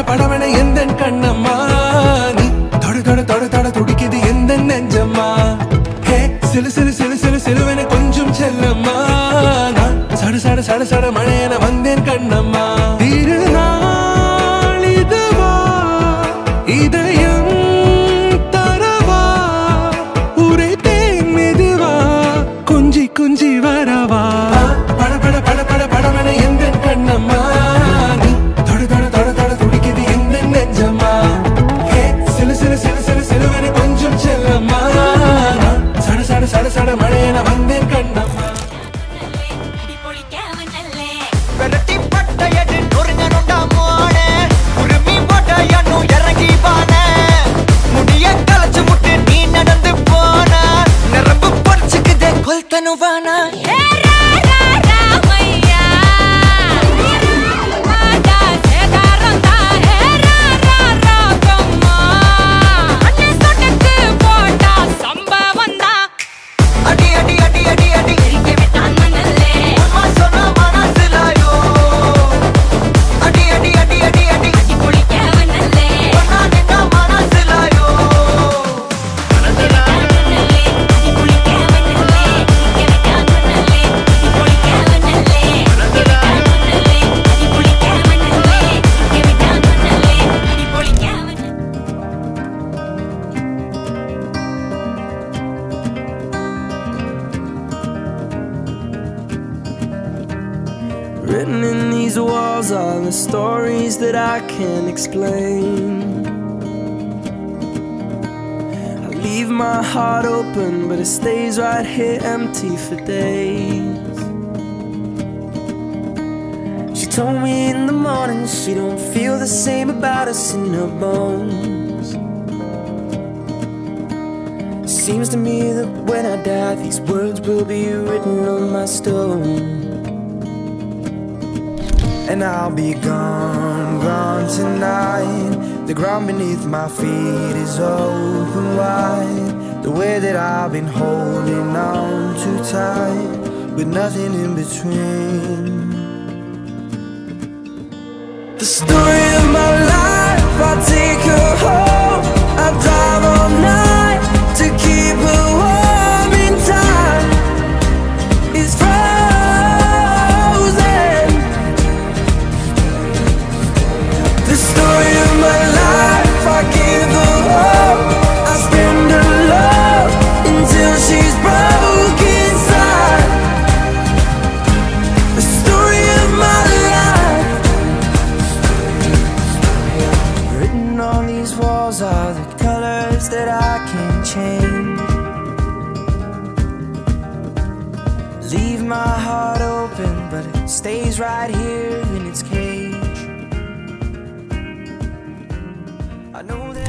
படவன எந்தன் கண்ணம்மா நீ தொட தொட தொட தொட துடிக்குது எந்தன் நெஞ்சம்மா ஹே சிலு சிலு சிலு சிலு சிலுவன கொஞ்சம் செல்லம்மா நான் சட சட சட சட மழையன வந்தேன் கண்ணம்மா திருநாள் இதுவா இதயம் தரவா உரைத்தேன் மெதுவா குஞ்சி குஞ்சி வரவா பட பட பட பட படவன எந்தன் கண்ணம்மா சட மழையன வந்தேன் கண்ணம்மா வெரட்டி பட்டையடு நொறுங்கனுண்டா மோனே உருமி போட்டையனு இறங்கி பானே முடிய கலச்சு முட்டு நீ நடந்து போனா நரம்பு பொறிச்சுக்குதே கொல்தனுவானா Written in these walls are the stories that I can't explain. I leave my heart open, but it stays right here empty for days. She told me in the morning she don't feel the same about us in her bones. Seems to me that when I die, these words will be written on my stone. And I'll be gone, gone tonight. The ground beneath my feet is open wide. The way that I've been holding on too tight, with nothing in between. The story of my life, I take her home. I drive all night to keep her warm in time. It's the story of my life. I give her hope. I spend her love until she's broke inside. The story of my life. Written on these walls are the colors that I can't change. Leave my heart open, but it stays right here in its cage. I know that